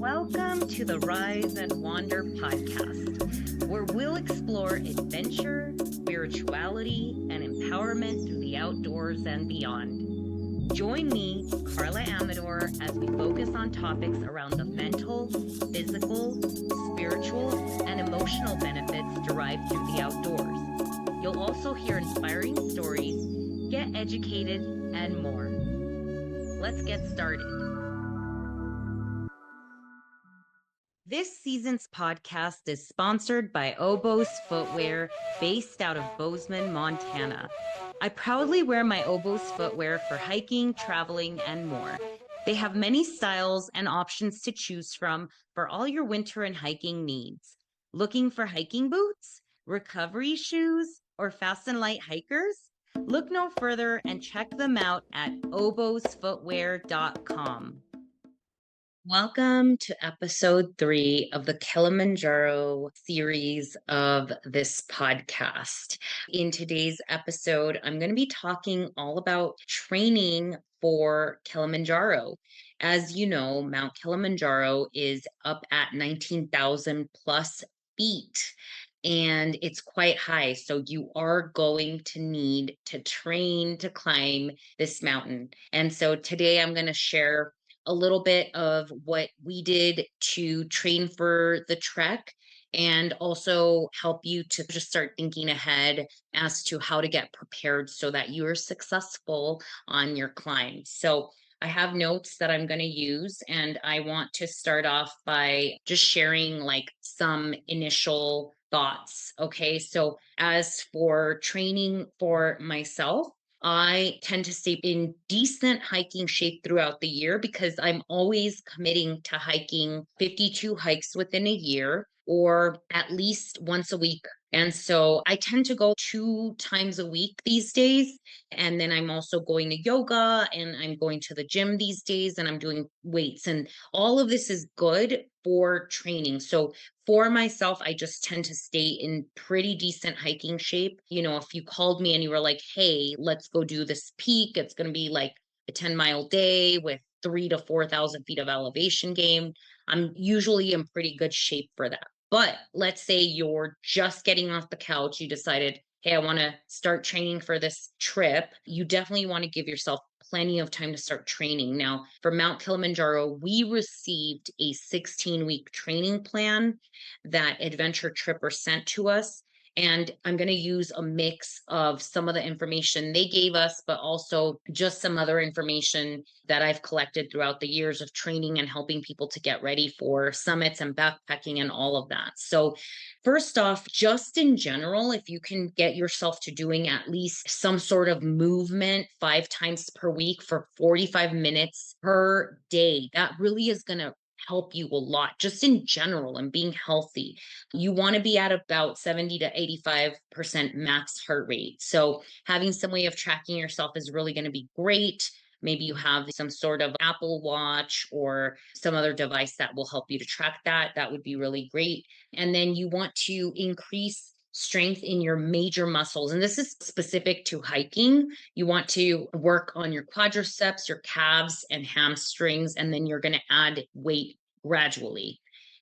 Welcome to the Rise and Wander podcast, where we'll explore adventure, spirituality, and empowerment through the outdoors and beyond. Join me, Carla Amador, as we focus on topics around the mental, physical, spiritual, and emotional benefits derived through the outdoors. You'll also hear inspiring stories, get educated, and more. Let's get started. This season's podcast is sponsored by Oboz Footwear, based out of Bozeman, Montana. I proudly wear my Oboz footwear for hiking, traveling, and more. They have many styles and options to choose from for all your winter and hiking needs. Looking for hiking boots, recovery shoes, or fast and light hikers? Look no further and check them out at obozfootwear.com. Welcome to episode 3 of the Kilimanjaro series of this podcast. In today's episode, I'm going to be talking all about training for Kilimanjaro. As you know, Mount Kilimanjaro is up at 19,000 plus feet. And it's quite high. So you are going to need to train to climb this mountain. And so today I'm going to share a little bit of what we did to train for the trek and also help you to just start thinking ahead as to how to get prepared so that you're successful on your climb. So I have notes that I'm going to use, and I want to start off by just sharing like some initial thoughts. Okay. So as for training for myself, I tend to stay in decent hiking shape throughout the year because I'm always committing to hiking 52 hikes within a year or at least once a week. And so I tend to go 2 times a week these days. And then I'm also going to yoga and I'm going to the gym these days and I'm doing weights. And all of this is good for training. So for myself, I just tend to stay in pretty decent hiking shape. You know, if you called me and you were like, hey, let's go do this peak, it's going to be like a 10-mile day with 3,000 to 4,000 feet of elevation gain. I'm usually in pretty good shape for that. But let's say you're just getting off the couch, you decided, hey, I want to start training for this trip. You definitely want to give yourself plenty of time to start training. Now, for Mount Kilimanjaro, we received a 16-week training plan that Adventure Tripper sent to us. And I'm going to use a mix of some of the information they gave us, but also just some other information that I've collected throughout the years of training and helping people to get ready for summits and backpacking and all of that. So first off, just in general, if you can get yourself to doing at least some sort of movement 5 times per week for 45 minutes per day, that really is going to help you a lot just in general and being healthy. You want to be at about 70 to 85% max heart rate. So having some way of tracking yourself is really going to be great. Maybe you have some sort of Apple Watch or some other device that will help you to track that. That would be really great. And then you want to increase strength in your major muscles. And this is specific to hiking. You want to work on your quadriceps, your calves, and hamstrings, and then you're going to add weight gradually.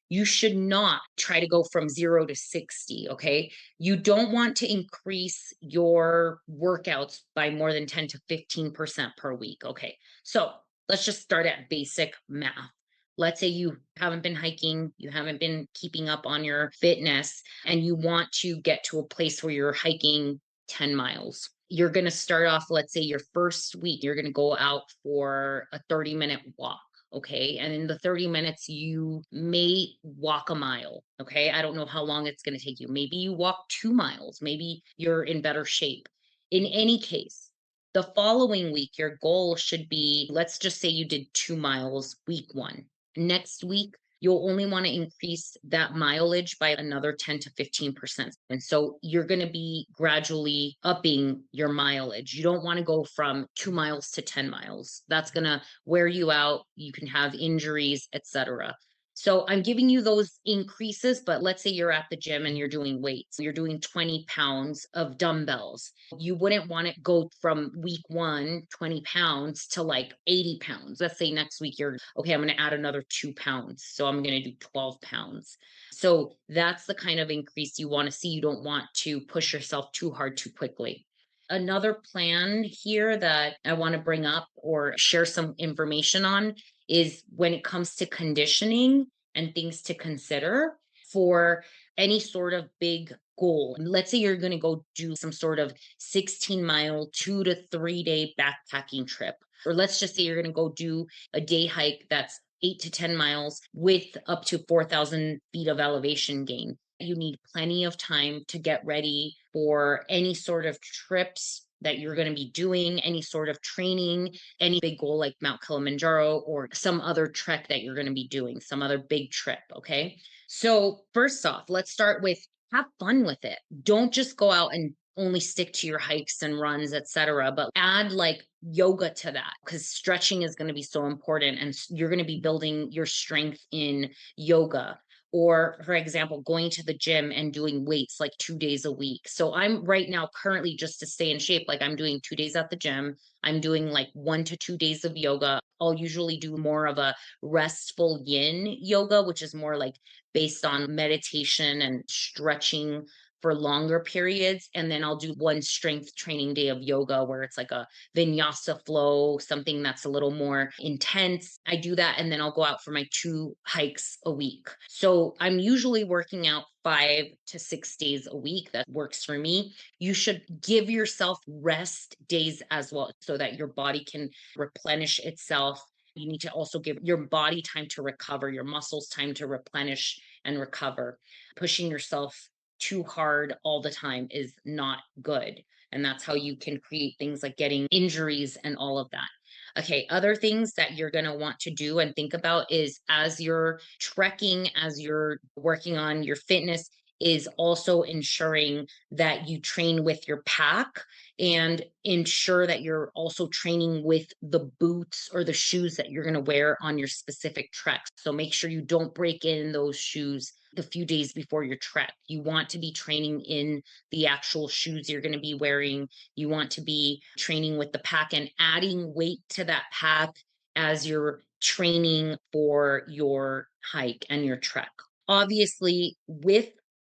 You should not try to go from 0 to 60. Okay. You don't want to increase your workouts by more than 10 to 15% per week. Okay. So let's just start at basic math. Let's say you haven't been hiking, you haven't been keeping up on your fitness, and you want to get to a place where you're hiking 10 miles. You're going to start off, let's say your first week, you're going to go out for a 30-minute walk. Okay. And in the 30 minutes, you may walk a mile. Okay. I don't know how long it's going to take you. Maybe you walk 2 miles. Maybe you're in better shape. In any case, the following week, your goal should be, let's just say you did 2 miles week 1. Next week, you'll only want to increase that mileage by another 10 to 15%. And so you're going to be gradually upping your mileage. You don't want to go from 2 miles to 10 miles. That's going to wear you out. You can have injuries, etc. So I'm giving you those increases, but let's say you're at the gym and you're doing weights. You're doing 20 pounds of dumbbells. You wouldn't want to go from week one, 20 pounds to like 80 pounds. Let's say next week you're okay, I'm going to add another 2 pounds. So I'm going to do 12 pounds. So that's the kind of increase you want to see. You don't want to push yourself too hard too quickly. Another plan here that I want to bring up or share some information on is when it comes to conditioning and things to consider for any sort of big goal. Let's say you're going to go do some sort of 16-mile, 2 to 3 day backpacking trip. Or let's just say you're going to go do a day hike that's 8 to 10 miles with up to 4,000 feet of elevation gain. You need plenty of time to get ready for any sort of trips that you're going to be doing, any sort of training, any big goal like Mount Kilimanjaro or some other trek that you're going to be doing, some other big trip. Okay. So, first off, let's start with have fun with it. Don't just go out and only stick to your hikes and runs, etc., but add like yoga to that because stretching is going to be so important and you're going to be building your strength in yoga. Or, for example, going to the gym and doing weights like 2 days a week. So, I'm right now currently just to stay in shape, like I'm doing 2 days at the gym. I'm doing like 1 to 2 days of yoga. I'll usually do more of a restful yin yoga, which is more like based on meditation and stretching for longer periods. And then I'll do one strength training day of yoga where it's like a vinyasa flow, something that's a little more intense. I do that. And then I'll go out for my 2 hikes a week. So I'm usually working out 5 to 6 days a week. That works for me. You should give yourself rest days as well so that your body can replenish itself. You need to also give your body time to recover, your muscles time to replenish and recover. Pushing yourself too hard all the time is not good. And that's how you can create things like getting injuries and all of that. Okay, other things that you're going to want to do and think about is as you're trekking, as you're working on your fitness, is also ensuring that you train with your pack and ensure that you're also training with the boots or the shoes that you're going to wear on your specific trek. So make sure you don't break in those shoes the few days before your trek. You want to be training in the actual shoes you're going to be wearing. You want to be training with the pack and adding weight to that pack as you're training for your hike and your trek. Obviously, with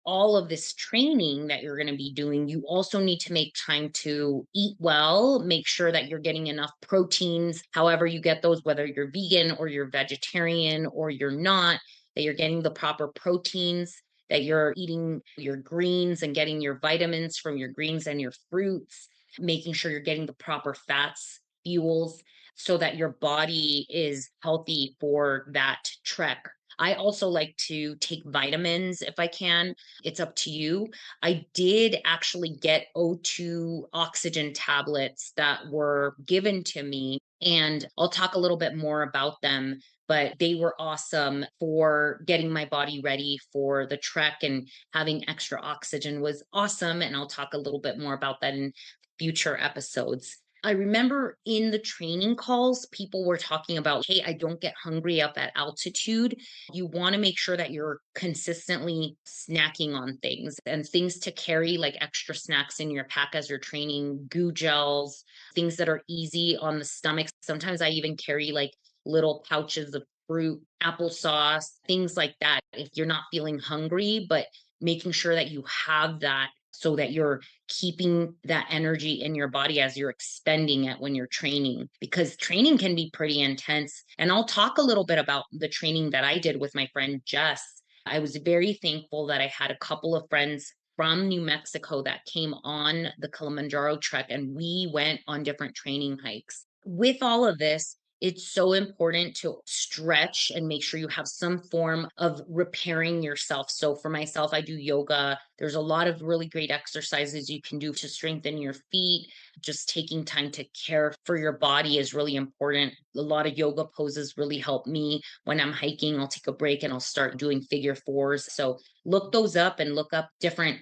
all of this training that you're going to be doing, you also need to make time to eat well, make sure that you're getting enough proteins, however you get those, whether you're vegan or you're vegetarian or you're not, that you're getting the proper proteins, that you're eating your greens and getting your vitamins from your greens and your fruits, making sure you're getting the proper fats, fuels, so that your body is healthy for that trek. I also like to take vitamins if I can. It's up to you. I did actually get O2 oxygen tablets that were given to me, and I'll talk a little bit more about them. But they were awesome for getting my body ready for the trek, and having extra oxygen was awesome. And I'll talk a little bit more about that in future episodes. I remember in the training calls, people were talking about, hey, I don't get hungry up at altitude. You want to make sure that you're consistently snacking on things and things to carry, like extra snacks in your pack as you're training, goo gels, things that are easy on the stomach. Sometimes I even carry like little pouches of fruit, applesauce, things like that if you're not feeling hungry, but making sure that you have that so that you're keeping that energy in your body as you're expending it when you're training, because training can be pretty intense. And I'll talk a little bit about the training that I did with my friend Jess. I was very thankful that I had a couple of friends from New Mexico that came on the Kilimanjaro trek and we went on different training hikes. With all of this, it's so important to stretch and make sure you have some form of repairing yourself. So for myself, I do yoga. There's a lot of really great exercises you can do to strengthen your feet. Just taking time to care for your body is really important. A lot of yoga poses really help me when I'm hiking. I'll take a break and I'll start doing figure fours. So look those up and look up different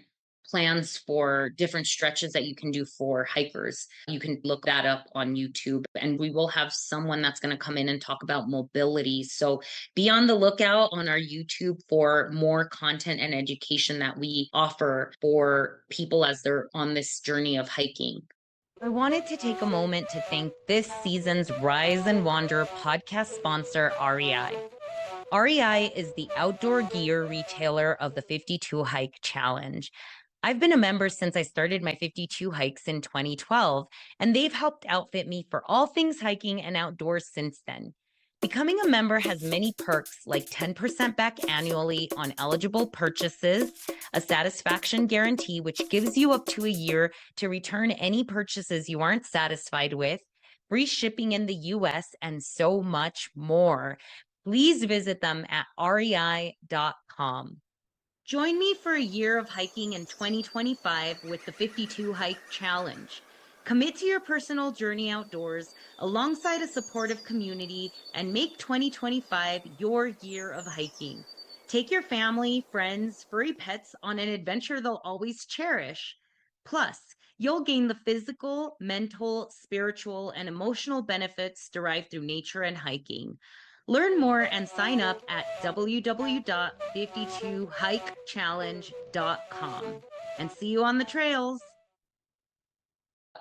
plans for different stretches that you can do for hikers. You can look that up on YouTube, and we will have someone that's going to come in and talk about mobility. So be on the lookout on our YouTube for more content and education that we offer for people as they're on this journey of hiking. I wanted to take a moment to thank this season's Rise and Wander podcast sponsor, REI. REI is the outdoor gear retailer of the 52 Hike Challenge. I've been a member since I started my 52 hikes in 2012, and they've helped outfit me for all things hiking and outdoors since then. Becoming a member has many perks like 10% back annually on eligible purchases, a satisfaction guarantee, which gives you up to a year to return any purchases you aren't satisfied with, free shipping in the US, and so much more. Please visit them at rei.com. Join me for a year of hiking in 2025 with the 52 Hike Challenge. Commit to your personal journey outdoors alongside a supportive community and make 2025 your year of hiking. Take your family, friends, furry pets on an adventure they'll always cherish. Plus, you'll gain the physical, mental, spiritual, and emotional benefits derived through nature and hiking. Learn more and sign up at www.52hikechallenge.com. And see you on the trails.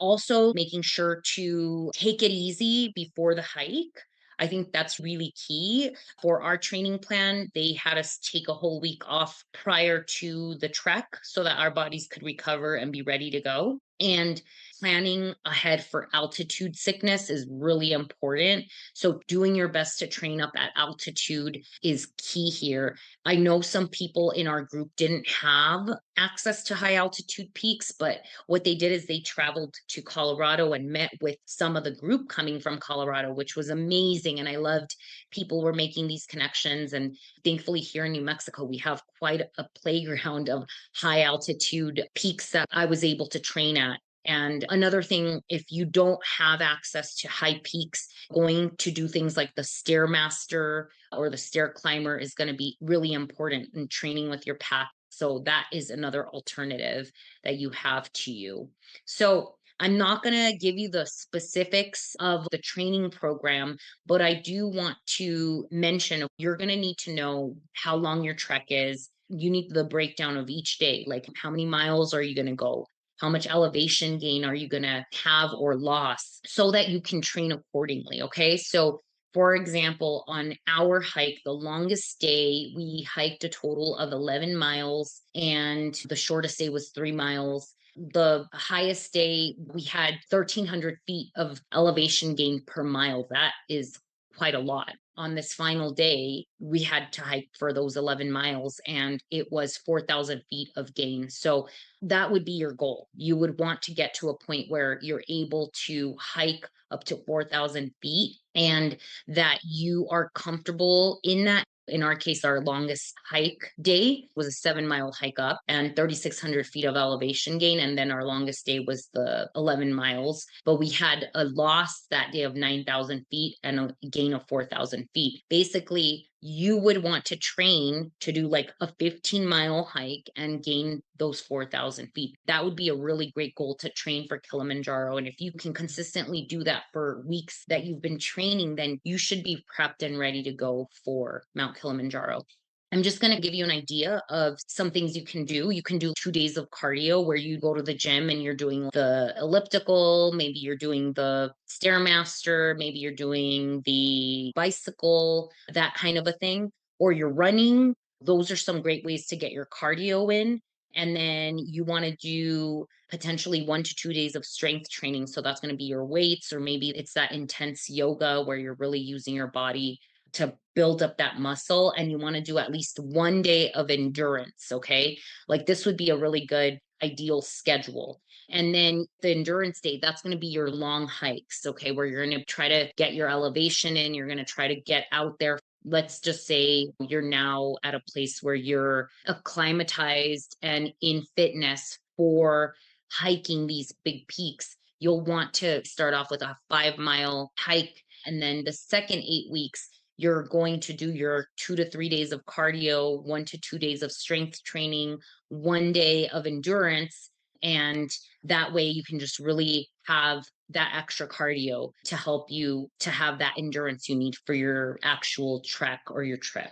Also, making sure to take it easy before the hike. I think that's really key. For our training plan, they had us take a whole week off prior to the trek so that our bodies could recover and be ready to go. And planning ahead for altitude sickness is really important. So, doing your best to train up at altitude is key here. I know some people in our group didn't have access to high altitude peaks, but what they did is they traveled to Colorado and met with some of the group coming from Colorado, which was amazing. And I loved people were making these connections. And thankfully, here in New Mexico, we have quite a playground of high altitude peaks that I was able to train at. And another thing, if you don't have access to high peaks, going to do things like the Stairmaster or the stair climber is going to be really important in training with your pack. So that is another alternative that you have to you. So I'm not going to give you the specifics of the training program, but I do want to mention you're going to need to know how long your trek is. You need the breakdown of each day, like how many miles are you going to go? How much elevation gain are you going to have or loss so that you can train accordingly? Okay. So for example, on our hike, the longest day, we hiked a total of 11 miles, and the shortest day was 3 miles. The highest day, we had 1,300 feet of elevation gain per mile. That is quite a lot. On this final day, we had to hike for those 11 miles, and it was 4,000 feet of gain. So that would be your goal. You would want to get to a point where you're able to hike up to 4,000 feet and that you are comfortable in that. In our case, our longest hike day was a 7 mile hike up and 3,600 feet of elevation gain. And then our longest day was the 11 miles. But we had a loss that day of 9,000 feet and a gain of 4,000 feet. Basically, you would want to train to do like a 15-mile hike and gain those 4,000 feet. That would be a really great goal to train for Kilimanjaro. And if you can consistently do that for weeks that you've been training, then you should be prepped and ready to go for Mount Kilimanjaro. I'm just going to give you an idea of some things you can do. You can do 2 days of cardio where you go to the gym and you're doing the elliptical, maybe you're doing the Stairmaster, maybe you're doing the bicycle, that kind of a thing, or you're running. Those are some great ways to get your cardio in. And then you want to do potentially 1 to 2 days of strength training. So that's going to be your weights, or maybe it's that intense yoga where you're really using your body to build up that muscle, and you want to do at least 1 day of endurance. Okay. Like this would be a really good ideal schedule. And then the endurance day, that's going to be your long hikes. Okay. Where you're going to try to get your elevation in, you're going to try to get out there. Let's just say you're now at a place where you're acclimatized and in fitness for hiking these big peaks. You'll want to start off with a 5 mile hike. And then the second 8 weeks, you're going to do your 2 to 3 days of cardio, 1 to 2 days of strength training, 1 day of endurance. And that way you can just really have that extra cardio to help you to have that endurance you need for your actual trek or your trip.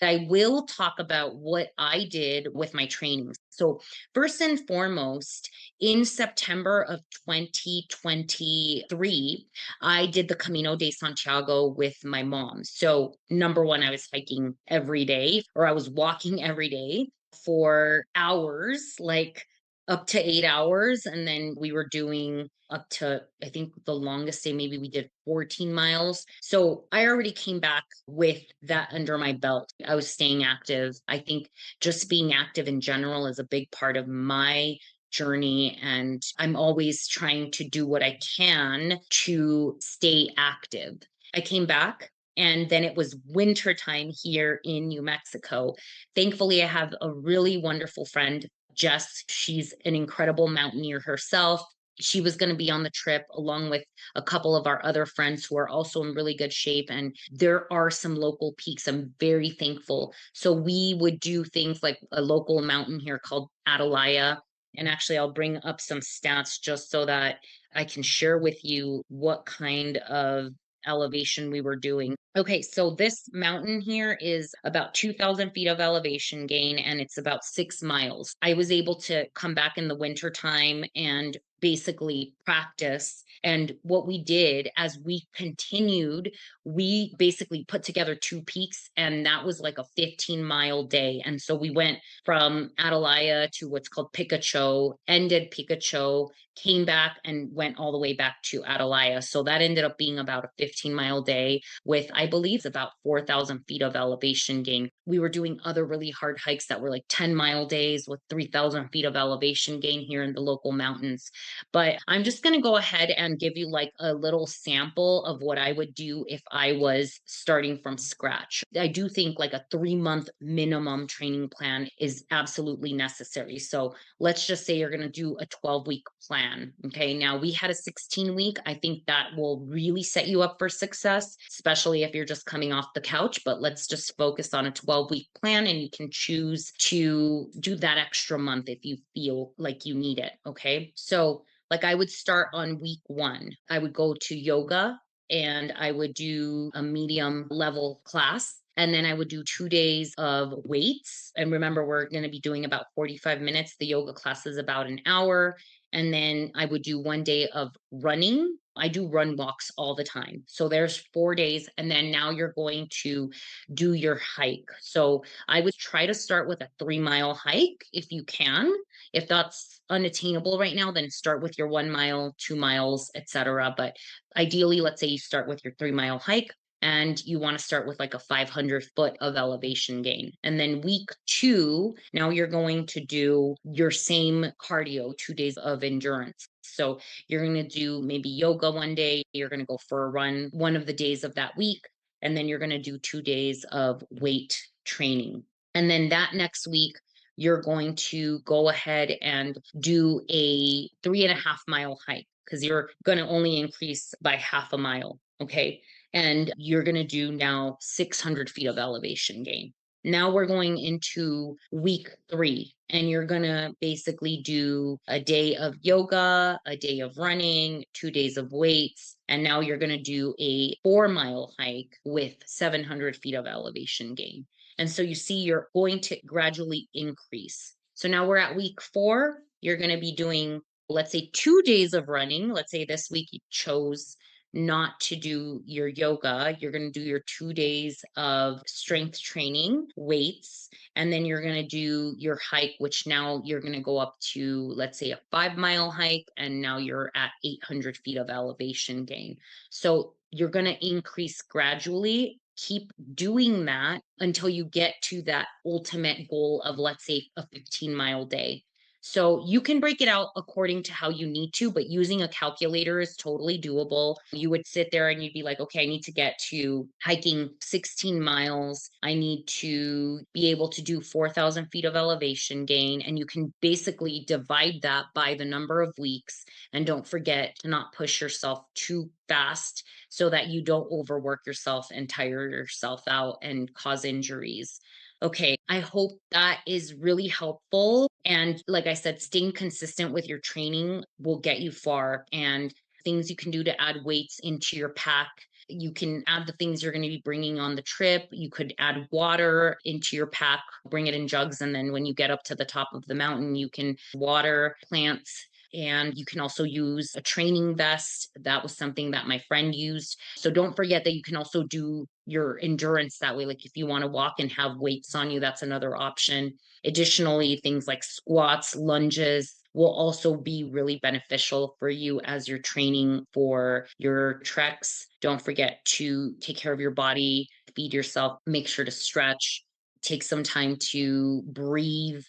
I will talk about what I did with my training. So, first and foremost, in September of 2023, I did the Camino de Santiago with my mom. So, number one, I was hiking every day, or I was walking every day for hours, like up to 8 hours. And then we were doing up to, I think the longest day, maybe we did 14 miles. So I already came back with that under my belt. I was staying active. I think just being active in general is a big part of my journey. And I'm always trying to do what I can to stay active. I came back. And then it was winter time here in New Mexico. Thankfully, I have a really wonderful friend, Jess. She's an incredible mountaineer herself. She was going to be on the trip along with a couple of our other friends who are also in really good shape. And there are some local peaks. I'm very thankful. So we would do things like a local mountain here called Atalaya. And actually, I'll bring up some stats just so that I can share with you what kind of elevation we were doing. Okay, so this mountain here is about 2,000 feet of elevation gain and it's about 6 miles. I was able to come back in the winter time and basically practice. And what we did as we continued, we basically put together two peaks, and that was like a 15-mile day. And so we went from Atalaya to what's called Picacho, ended Picacho, came back and went all the way back to Atalaya. So that ended up being about a 15-mile day with, I believe, about 4,000 feet of elevation gain. We were doing other really hard hikes that were like 10-mile days with 3,000 feet of elevation gain here in the local mountains. But I'm just going to go ahead and give you like a little sample of what I would do if I was starting from scratch. I do think like a 3 month minimum training plan is absolutely necessary. So let's just say you're going to do a 12-week plan. Okay. Now we had a 16-week. I think that will really set you up for success, especially if you're just coming off the couch. But let's just focus on a 12-week plan, and you can choose to do that extra month if you feel like you need it. Okay. So like I would start on week one. I would go to yoga and I would do a medium level class. And then I would do 2 days of weights. And remember, we're going to be doing about 45 minutes. The yoga class is about an hour. And then I would do 1 day of running. I do run walks all the time. So there's 4 days. And then now you're going to do your hike. So I would try to start with a 3 mile hike if you can. If that's unattainable right now, then start with your 1 mile, 2 miles, etc. But ideally, let's say you start with your 3 mile hike and you want to start with like a 500 foot of elevation gain. And then week two, now you're going to do your same cardio, 2 days of endurance. So you're going to do maybe yoga 1 day, you're going to go for a run one of the days of that week, and then you're going to do 2 days of weight training. And then that next week, you're going to go ahead and do a 3.5 mile hike because you're going to only increase by half a mile. Okay. And you're going to do now 600 feet of elevation gain. Now we're going into week three, and you're going to basically do a day of yoga, a day of running, 2 days of weights. And now you're going to do a 4 mile hike with 700 feet of elevation gain. And so you see, you're going to gradually increase. So now we're at week four. You're going to be doing, let's say, 2 days of running. Let's say this week you chose not to do your yoga. You're going to do your 2 days of strength training, weights, and then you're going to do your hike, which now you're going to go up to, let's say, a 5 mile hike, and now you're at 800 feet of elevation gain. So you're going to increase gradually. Keep doing that until you get to that ultimate goal of, let's say, a 15-mile day. So you can break it out according to how you need to, but using a calculator is totally doable. You would sit there and you'd be like, okay, I need to get to hiking 16 miles. I need to be able to do 4,000 feet of elevation gain. And you can basically divide that by the number of weeks. And don't forget to not push yourself too fast so that you don't overwork yourself and tire yourself out and cause injuries. Okay, I hope that is really helpful. And like I said, staying consistent with your training will get you far. And things you can do to add weights into your pack. You can add the things you're going to be bringing on the trip. You could add water into your pack, bring it in jugs. And then when you get up to the top of the mountain, you can water plants. And you can also use a training vest. That was something that my friend used. So don't forget that you can also do your endurance that way. Like if you want to walk and have weights on you, that's another option. Additionally, things like squats, lunges will also be really beneficial for you as you're training for your treks. Don't forget to take care of your body, feed yourself, make sure to stretch, take some time to breathe.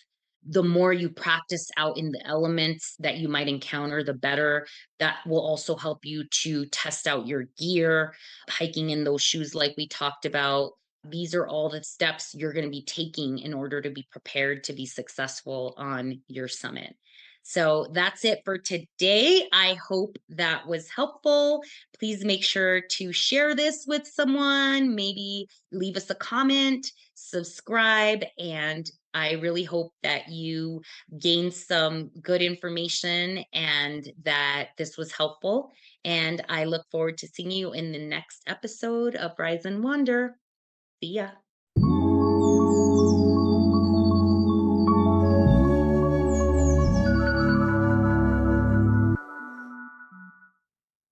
The more you practice out in the elements that you might encounter, the better. That will also help you to test out your gear, hiking in those shoes, like we talked about. These are all the steps you're going to be taking in order to be prepared to be successful on your summit. So that's it for today. I hope that was helpful. Please make sure to share this with someone, maybe leave us a comment, subscribe, and I really hope that you gained some good information and that this was helpful. And I look forward to seeing you in the next episode of Rise and Wander. See ya.